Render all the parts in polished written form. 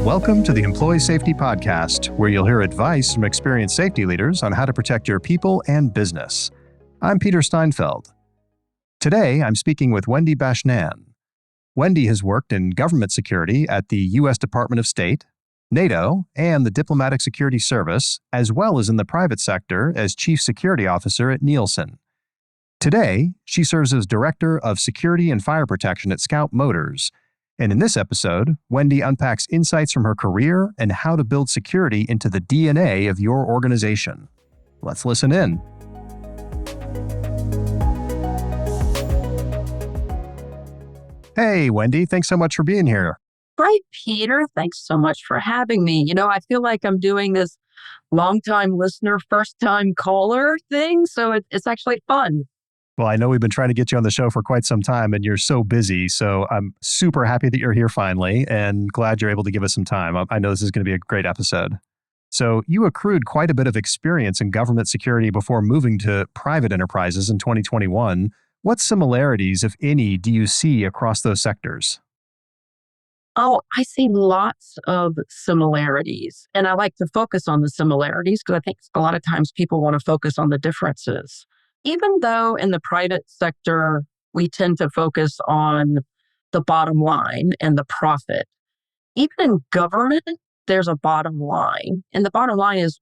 Welcome to the Employee Safety Podcast, where you'll hear advice from experienced safety leaders on how to protect your people and business. I'm Peter Steinfeld. Today, I'm speaking with Wendy Bashnan. Wendy has worked in government security at the U.S. Department of State, NATO, and the Diplomatic Security Service, as well as in the private sector as Chief Security Officer at Nielsen. Today, she serves as Director of Security and Fire Protection at Scout Motors. And in this episode, Wendy unpacks insights from her career and how to build security into the DNA of your organization. Let's listen in. Hey, Wendy, thanks so much for being here. Hi, Peter. Thanks so much for having me. I feel like I'm doing this long-time listener, first-time caller thing, so it's actually fun. Well, I know we've been trying to get you on the show for quite some time, and you're so busy, so I'm super happy that you're here finally, and glad you're able to give us some time. I know this is going to be a great episode. So you accrued quite a bit of experience in government security before moving to private enterprises in 2021. What similarities, if any, do you see across those sectors? Oh, I see lots of similarities, and I like to focus on the similarities because I think a lot of times people want to focus on the differences. Even though in the private sector, we tend to focus on the bottom line and the profit, even in government, there's a bottom line. And the bottom line is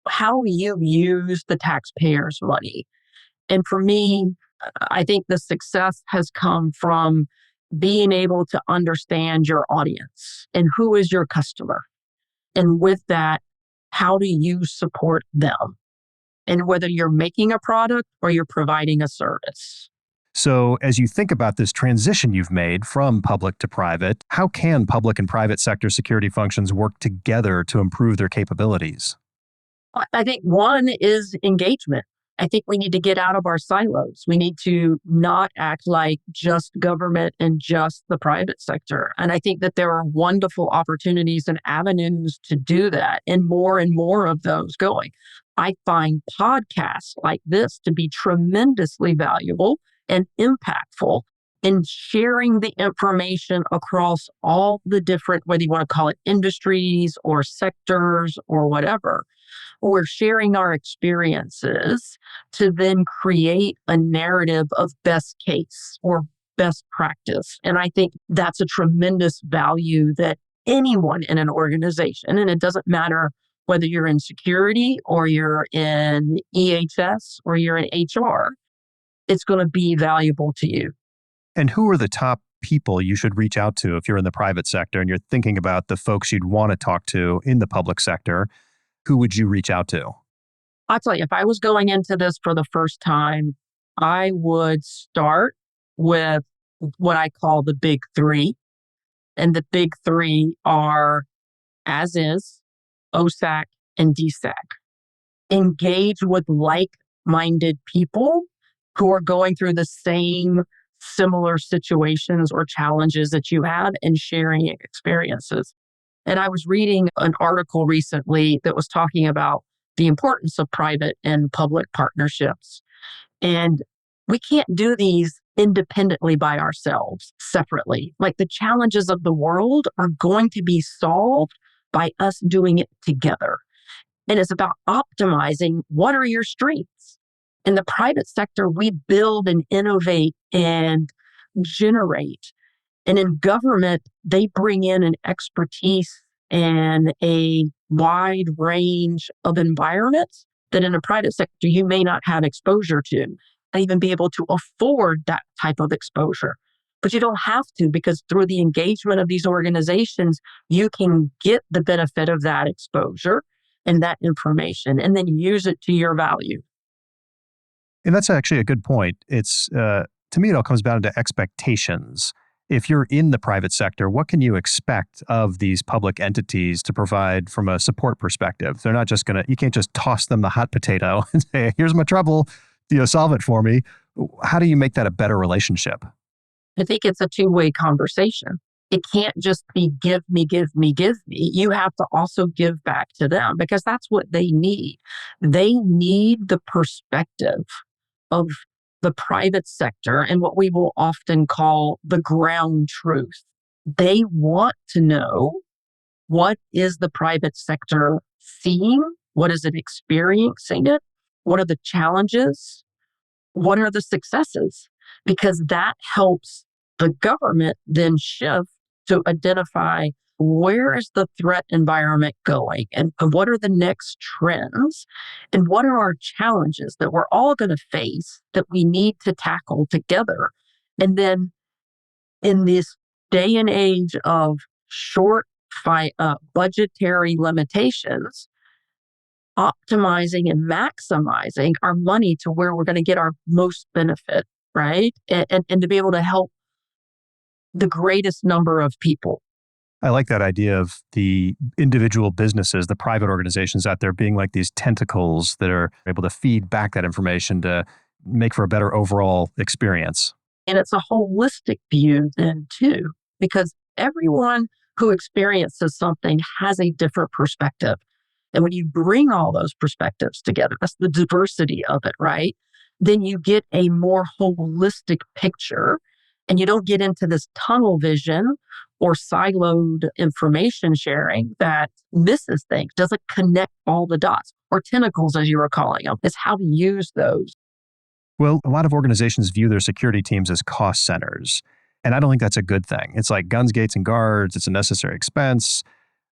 how you use the taxpayers' money. And for me, I think the success has come from being able to understand your audience and who is your customer. And with that, how do you support them? And whether you're making a product or you're providing a service. So as you think about this transition you've made from public to private, how can public and private sector security functions work together to improve their capabilities? I think one is engagement. I think we need to get out of our silos. We need to not act like just government and just the private sector. And I think that there are wonderful opportunities and avenues to do that and more of those going. I find podcasts like this to be tremendously valuable and impactful in sharing the information across all the different, whether you want to call it industries or sectors or whatever. We're sharing our experiences to then create a narrative of best case or best practice. And I think that's a tremendous value that anyone in an organization, and it doesn't matter whether you're in security or you're in EHS or you're in HR, it's going to be valuable to you. And who are the top people you should reach out to if you're in the private sector and you're thinking about the folks you'd want to talk to in the public sector? Who would you reach out to? I'll tell you, if I was going into this for the first time, I would start with what I call the big three. And the big three are as is, OSAC, and DSAC. Engage with like-minded people who are going through the same similar situations or challenges that you have and sharing experiences. And I was reading an article recently that was talking about the importance of private and public partnerships. And we can't do these independently by ourselves, separately. Like the challenges of the world are going to be solved by us doing it together. And it's about optimizing what are your strengths. In the private sector, we build and innovate and generate. And in government, they bring in an expertise and a wide range of environments that in a private sector, you may not have exposure to, and even be able to afford that type of exposure. But you don't have to, because through the engagement of these organizations, you can get the benefit of that exposure and that information and then use it to your value. And that's actually a good point. It's, to me, it all comes down to expectations. If you're in the private sector, what can you expect of these public entities to provide from a support perspective? They're not just you can't just toss them the hot potato and say, here's my trouble, solve it for me. How do you make that a better relationship? I think it's a two-way conversation. It can't just be give me, give me, give me. You have to also give back to them because that's what they need. They need the perspective of the private sector and what we will often call the ground truth. They want to know what is the private sector seeing? What is it experiencing it? What are the challenges? What are the successes? Because that helps the government then shift to identify where is the threat environment going and what are the next trends and what are our challenges that we're all going to face that we need to tackle together. And then in this day and age of short budgetary limitations, optimizing and maximizing our money to where we're going to get our most benefit, right? And to be able to help the greatest number of people. I like that idea of the individual businesses, the private organizations out there being like these tentacles that are able to feed back that information to make for a better overall experience. And it's a holistic view then too, because everyone who experiences something has a different perspective. And when you bring all those perspectives together, that's the diversity of it, right? Then you get a more holistic picture and you don't get into this tunnel vision or siloed information sharing that misses things, doesn't connect all the dots, or tentacles, as you were calling them. It's how to use those. Well, a lot of organizations view their security teams as cost centers. And I don't think that's a good thing. It's like guns, gates, and guards. It's a necessary expense.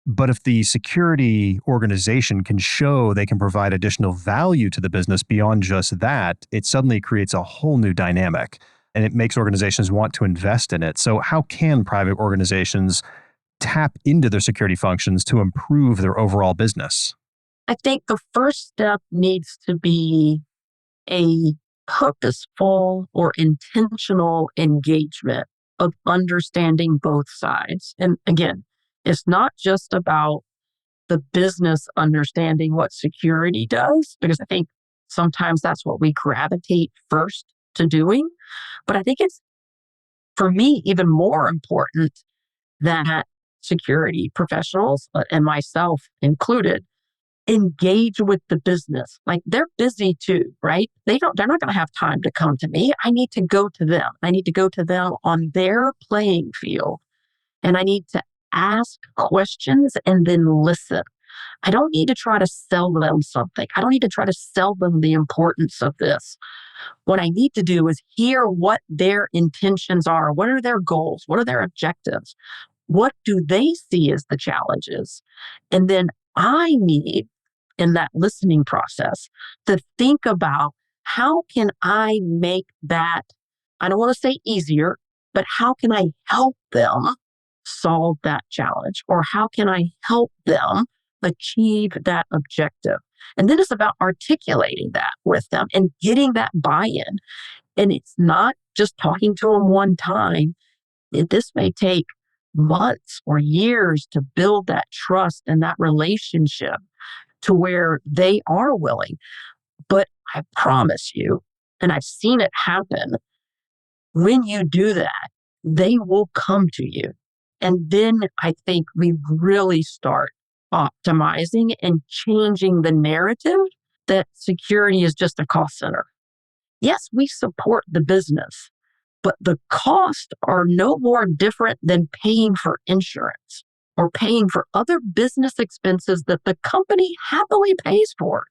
But if the security organization can show they can provide additional value to the business beyond just that, it suddenly creates a whole new dynamic. And it makes organizations want to invest in it. So how can private organizations tap into their security functions to improve their overall business? I think the first step needs to be a purposeful or intentional engagement of understanding both sides. And again, it's not just about the business understanding what security does, because I think sometimes that's what we gravitate first to doing. But I think it's, for me, even more important that security professionals, and myself included, engage with the business. Like, they're busy too, right? They're not going to have time to come to me. I need to go to them. I need to go to them on their playing field. And I need to ask questions and then listen. I don't need to try to sell them something. I don't need to try to sell them the importance of this. What I need to do is hear what their intentions are. What are their goals? What are their objectives? What do they see as the challenges? And then I need, in that listening process, to think about how can I make that, I don't want to say easier, but how can I help them solve that challenge? Or how can I help them achieve that objective? And then it's about articulating that with them and getting that buy-in. And it's not just talking to them one time. This may take months or years to build that trust and that relationship to where they are willing. But I promise you, and I've seen it happen, when you do that, they will come to you. And then I think we really start optimizing and changing the narrative that security is just a cost center. Yes, we support the business, but the costs are no more different than paying for insurance or paying for other business expenses that the company happily pays for.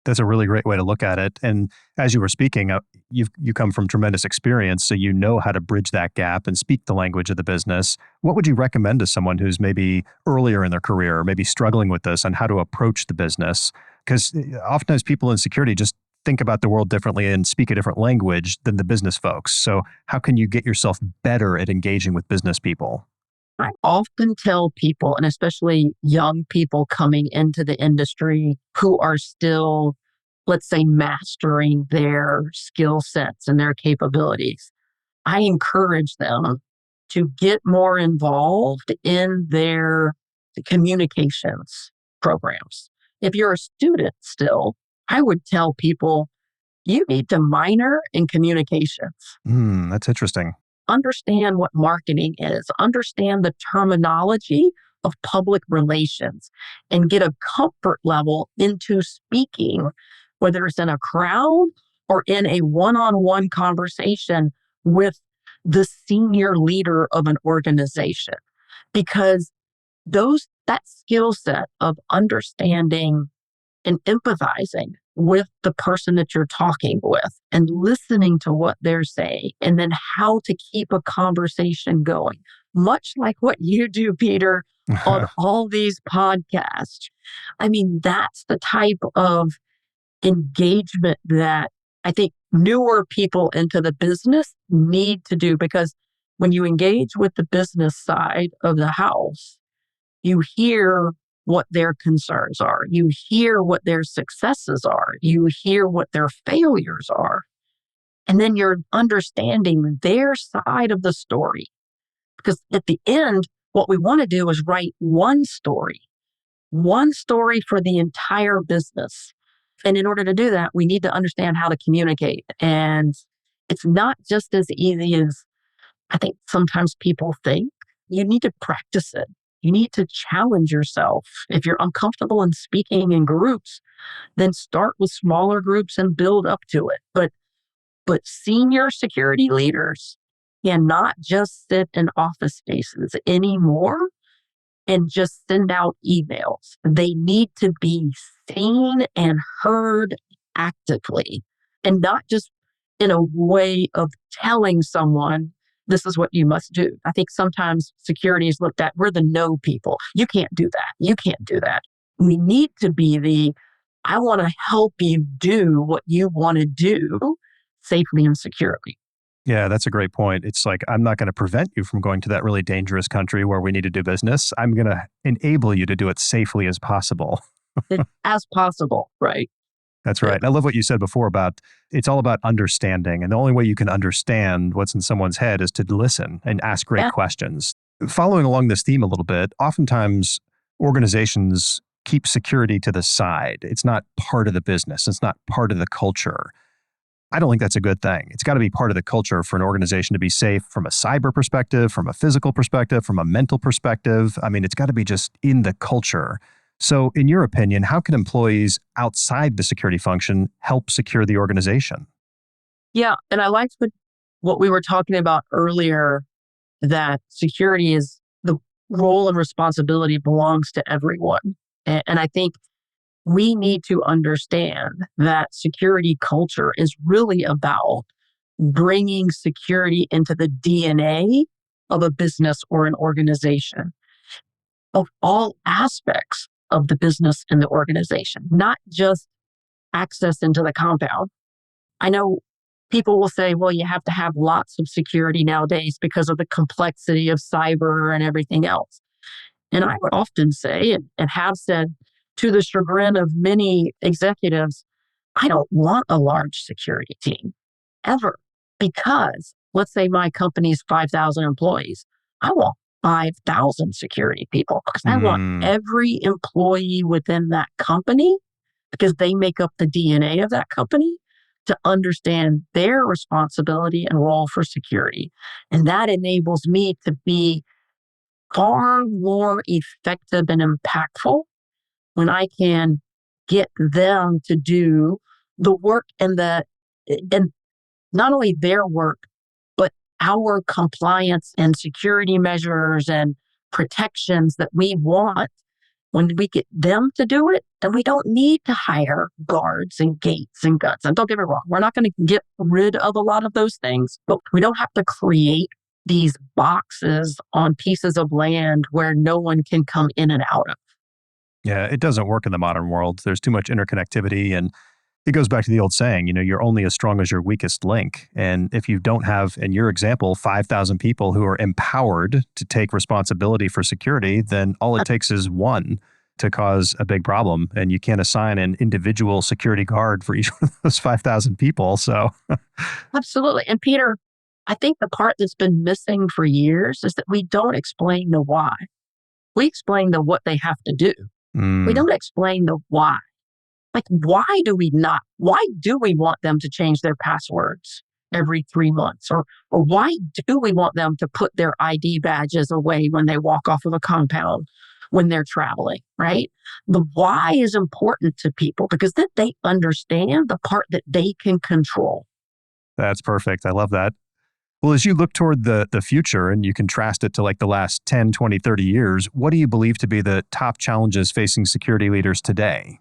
That's a really great way to look at it. And as you were speaking, you come from tremendous experience, so you know how to bridge that gap and speak the language of the business. What would you recommend to someone who's maybe earlier in their career or maybe struggling with this on how to approach the business? Because oftentimes people in security just think about the world differently and speak a different language than the business folks. So how can you get yourself better at engaging with business people? I often tell people, and especially young people coming into the industry who are still, let's say, mastering their skill sets and their capabilities, I encourage them to get more involved in their communications programs. If you're a student still, I would tell people, you need to minor in communications. That's interesting. Understand what marketing is, understand the terminology of public relations, and get a comfort level into speaking, whether it's in a crowd or in a one-on-one conversation with the senior leader of an organization. Because that skill set of understanding and empathizing with the person that you're talking with and listening to what they're saying, and then how to keep a conversation going, much like what you do, Peter, on all these podcasts. I mean, that's the type of engagement that I think newer people into the business need to do, because when you engage with the business side of the house, you hear what their concerns are. You hear what their successes are. You hear what their failures are. And then you're understanding their side of the story. Because at the end, what we want to do is write one story for the entire business. And in order to do that, we need to understand how to communicate. And it's not just as easy as I think sometimes people think. You need to practice it. You need to challenge yourself. If you're uncomfortable in speaking in groups, then start with smaller groups and build up to it. But senior security leaders cannot just sit in office spaces anymore and just send out emails. They need to be seen and heard actively, and not just in a way of telling someone, this is what you must do. I think sometimes security is looked at, we're the no people. You can't do that. You can't do that. We need to be I want to help you do what you want to do safely and securely. Yeah, that's a great point. It's like, I'm not going to prevent you from going to that really dangerous country where we need to do business. I'm going to enable you to do it safely as possible. As possible, right? That's right. I love what you said before about it's all about understanding. And the only way you can understand what's in someone's head is to listen and ask great questions. Following along this theme a little bit, oftentimes organizations keep security to the side. It's not part of the business. It's not part of the culture. I don't think that's a good thing. It's got to be part of the culture for an organization to be safe from a cyber perspective, from a physical perspective, from a mental perspective. I mean, it's got to be just in the culture. So in your opinion, how can employees outside the security function help secure the organization? Yeah. And I liked what we were talking about earlier, that security is the role and responsibility belongs to everyone. And I think we need to understand that security culture is really about bringing security into the DNA of a business or an organization, of all aspects of the business and the organization, not just access into the compound. I know people will say, well, you have to have lots of security nowadays because of the complexity of cyber and everything else. And I would often say, and have said to the chagrin of many executives, I don't want a large security team ever, because let's say my company's 5,000 employees. I want 5,000 security people, because I want every employee within that company, because they make up the DNA of that company, to understand their responsibility and role for security. And that enables me to be far more effective and impactful when I can get them to do the work and not only their work, but our compliance and security measures and protections that we want. When we get them to do it, then we don't need to hire guards and gates and guns. And don't get me wrong, we're not going to get rid of a lot of those things, but we don't have to create these boxes on pieces of land where no one can come in and out of. Yeah, it doesn't work in the modern world. There's too much interconnectivity, and it goes back to the old saying, you're only as strong as your weakest link. And if you don't have, in your example, 5,000 people who are empowered to take responsibility for security, then all it takes is one to cause a big problem. And you can't assign an individual security guard for each of those 5,000 people. So Absolutely. And Peter, I think the part that's been missing for years is that we don't explain the why. We explain the what they have to do. We don't explain the why. Like, why do we want them to change their passwords every 3 months? Or why do we want them to put their ID badges away when they walk off of a compound when they're traveling, right? The why is important to people, because then they understand the part that they can control. That's perfect. I love that. Well, as you look toward the future and you contrast it to like the last 10, 20, 30 years, what do you believe to be the top challenges facing security leaders today?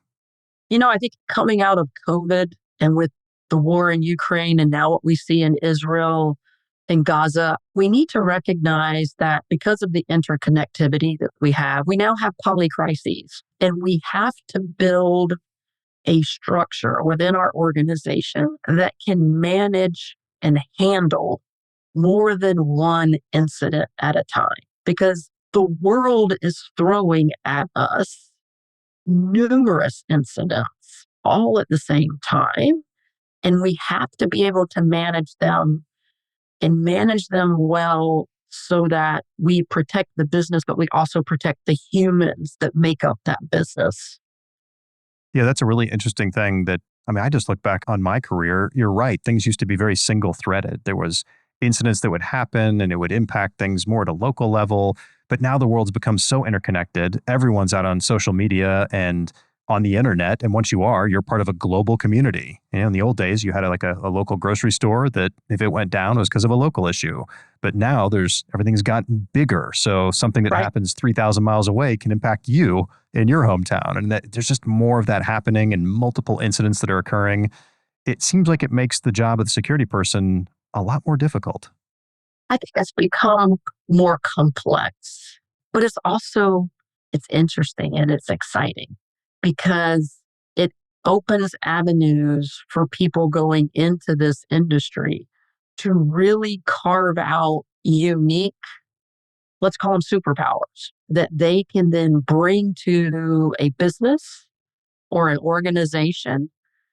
I think coming out of COVID and with the war in Ukraine and now what we see in Israel and Gaza, we need to recognize that because of the interconnectivity that we now have polycrises, and we have to build a structure within our organization that can manage and handle more than one incident at a time. Because the world is throwing at us numerous incidents all at the same time. And we have to be able to manage them and manage them well so that we protect the business, but we also protect the humans that make up that business. Yeah, that's a really interesting thing I just look back on my career. You're right. Things used to be very single threaded. There was incidents that would happen and it would impact things more at a local level. But now the world's become so interconnected. Everyone's out on social media and on the internet. And once you're part of a global community. In the old days, you had a local grocery store that if it went down, it was because of a local issue. But now everything's gotten bigger. So something that Right. happens 3,000 miles away can impact you in your hometown. And there's just more of that happening and multiple incidents that are occurring. It seems like it makes the job of the security person a lot more difficult. I think it's become more complex, but it's interesting and it's exciting because it opens avenues for people going into this industry to really carve out unique, let's call them superpowers, that they can then bring to a business or an organization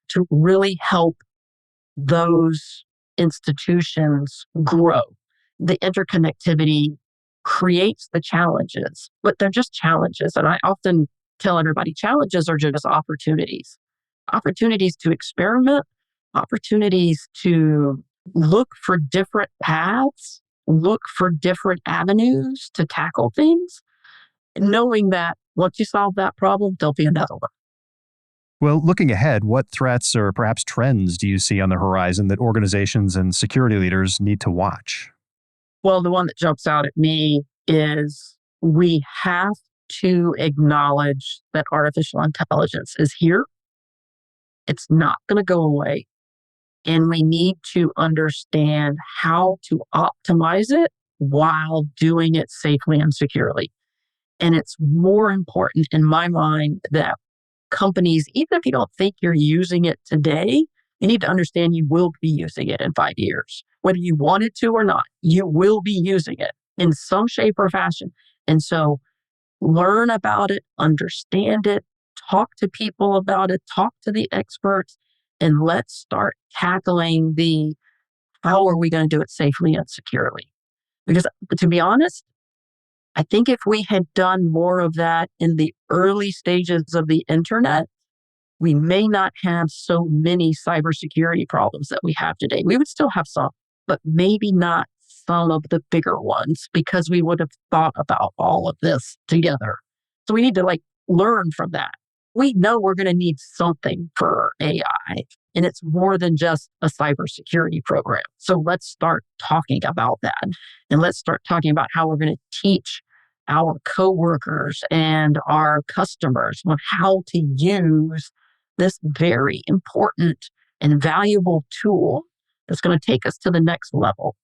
to really help those institutions grow. The interconnectivity creates the challenges, but they're just challenges. And I often tell everybody challenges are just opportunities to experiment, opportunities to look for different paths, look for different avenues to tackle things, knowing that once you solve that problem, there'll be another one. Well, looking ahead, what threats or perhaps trends do you see on the horizon that organizations and security leaders need to watch? Well, the one that jumps out at me is we have to acknowledge that artificial intelligence is here. It's not going to go away. And we need to understand how to optimize it while doing it safely and securely. And it's more important in my mind that companies, even if you don't think you're using it today, you need to understand you will be using it in 5 years. Whether you wanted to or not, you will be using it in some shape or fashion. And so learn about it, understand it, talk to people about it, talk to the experts, and let's start tackling the how are we going to do it safely and securely. Because to be honest, I think if we had done more of that in the early stages of the internet, we may not have so many cybersecurity problems that we have today. We would still have some, but maybe not some of the bigger ones because we would have thought about all of this together. So we need to learn from that. We know we're going to need something for AI, and it's more than just a cybersecurity program. So let's start talking about that. And let's start talking about how we're going to teach our coworkers and our customers on how to use this very important and valuable tool that's going to take us to the next level.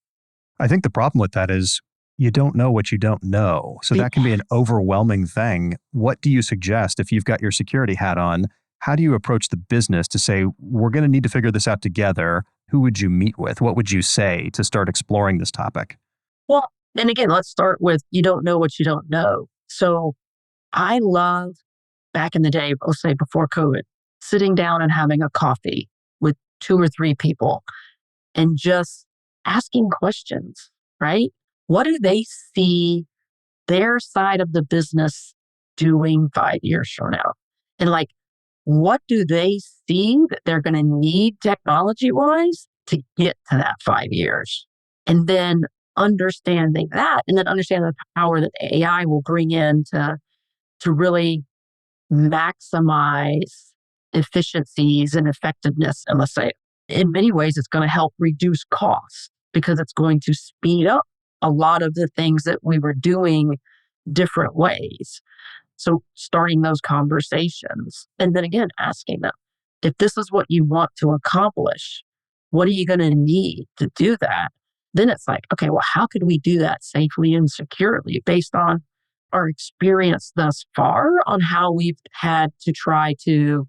I think the problem with that is you don't know what you don't know. So that can be an overwhelming thing. What do you suggest if you've got your security hat on? How do you approach the business to say, we're going to need to figure this out together? Who would you meet with? What would you say to start exploring this topic? Well, and again, let's start with you don't know what you don't know. So I love back in the day, let's say before COVID, sitting down and having a coffee with 2 or 3 people and just asking questions, right? What do they see their side of the business doing 5 years from now? And what do they see that they're going to need technology wise to get to that 5 years? And then understanding that, and then understand the power that AI will bring in to really maximize efficiencies and effectiveness. And let's say, in many ways, it's going to help reduce costs. because it's going to speed up a lot of the things that we were doing different ways. So starting those conversations and then again, asking them, if this is what you want to accomplish, what are you going to need to do that? Then it's like, okay, well, how could we do that safely and securely based on our experience thus far on how we've had to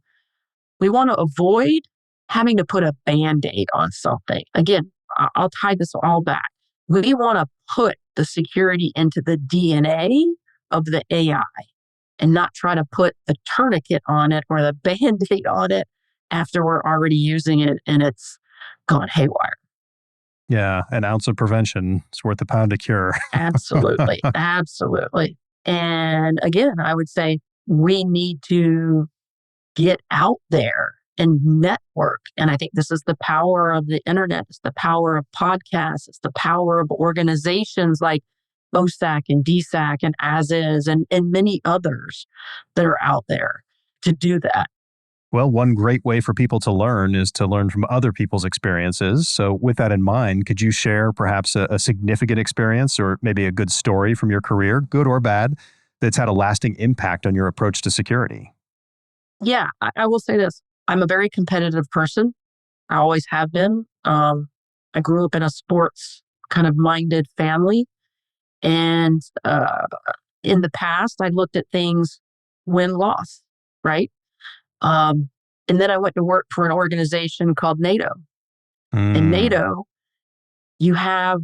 we want to avoid having to put a Band-Aid on something. Again, I'll tie this all back. We want to put the security into the DNA of the AI and not try to put the tourniquet on it or the Band-Aid on it after we're already using it and it's gone haywire. Yeah, an ounce of prevention is worth a pound of cure. Absolutely. Absolutely. And again, I would say we need to get out there and network. And I think this is the power of the internet. It's the power of podcasts. It's the power of organizations like OSAC and DSAC and As Is and many others that are out there to do that. Well, one great way for people to learn is to learn from other people's experiences. So with that in mind, could you share perhaps a significant experience or maybe a good story from your career, good or bad, that's had a lasting impact on your approach to security? Yeah, I will say this. I'm a very competitive person. I always have been. I grew up in a sports kind of minded family. And in the past, I looked at things win-loss, right? And then I went to work for an organization called NATO. In NATO, you have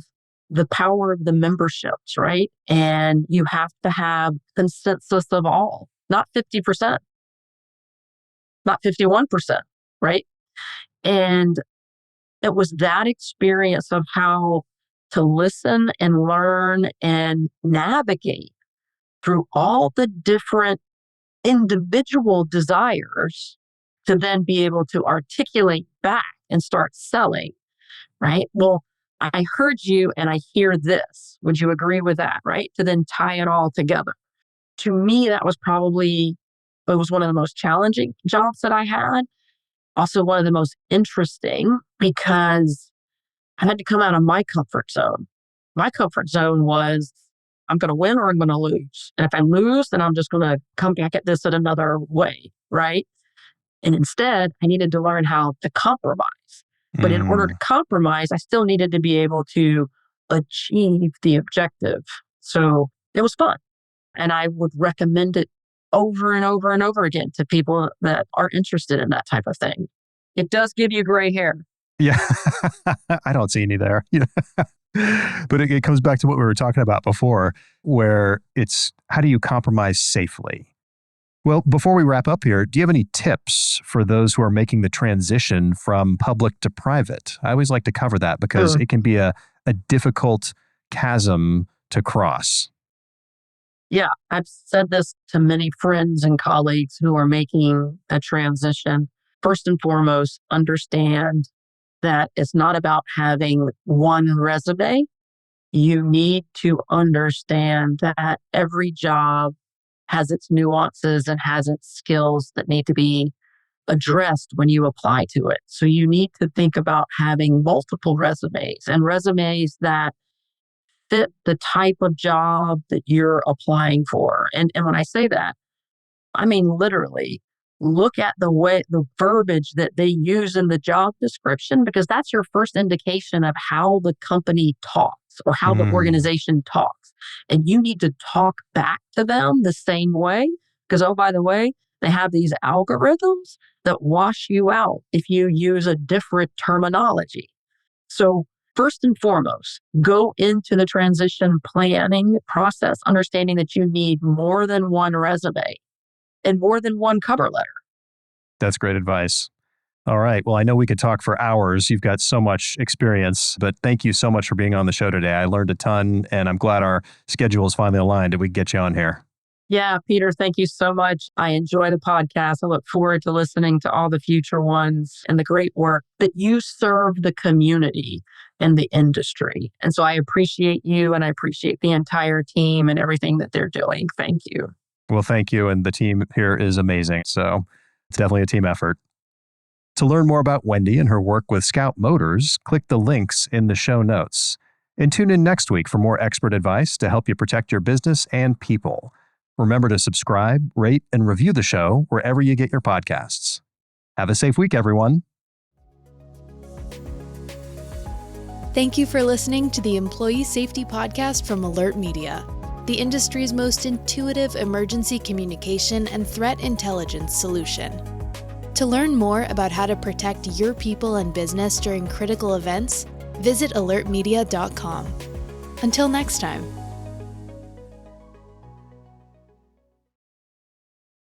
the power of the memberships, right? And you have to have consensus of all, not 50%, not 51%, right? And it was that experience of how to listen and learn and navigate through all the different individual desires to then be able to articulate back and start selling, right? Well, I heard you and I hear this. Would you agree with that, right? To then tie it all together. To me, it was one of the most challenging jobs that I had. Also one of the most interesting because I had to come out of my comfort zone. My comfort zone was I'm going to win or I'm going to lose. And if I lose, then I'm just going to come back at this in another way, right? And instead, I needed to learn how to compromise. But in order to compromise, I still needed to be able to achieve the objective. So it was fun. And I would recommend it over and over and over again to people that are interested in that type of thing. It does give you gray hair. Yeah, I don't see any there. But it comes back to what we were talking about before, where it's how do you compromise safely? Well, before we wrap up here, do you have any tips for those who are making the transition from public to private? I always like to cover that because it can be a difficult chasm to cross. Yeah, I've said this to many friends and colleagues who are making a transition. First and foremost, understand that it's not about having one resume. You need to understand that every job has its nuances and has its skills that need to be addressed when you apply to it. So you need to think about having multiple resumes and resumes that fit the type of job that you're applying for. And when I say that, I mean literally look at the verbiage that they use in the job description, because that's your first indication of how the company talks or how the organization talks. And you need to talk back to them the same way, because, oh, by the way, they have these algorithms that wash you out if you use a different terminology. So first and foremost, go into the transition planning process, understanding that you need more than one resume and more than one cover letter. That's great advice. All right. Well, I know we could talk for hours. You've got so much experience, but thank you so much for being on the show today. I learned a ton, and I'm glad our schedules finally aligned and we could get you on here. Yeah, Peter, thank you so much. I enjoy the podcast. I look forward to listening to all the future ones and the great work that you serve the community and the industry. And so I appreciate you and I appreciate the entire team and everything that they're doing. Thank you. Well, thank you. And the team here is amazing. So it's definitely a team effort. To learn more about Wendy and her work with Scout Motors, click the links in the show notes. And tune in next week for more expert advice to help you protect your business and people. Remember to subscribe, rate, and review the show wherever you get your podcasts. Have a safe week, everyone. Thank you for listening to the Employee Safety Podcast from Alert Media, the industry's most intuitive emergency communication and threat intelligence solution. To learn more about how to protect your people and business during critical events, visit alertmedia.com. Until next time.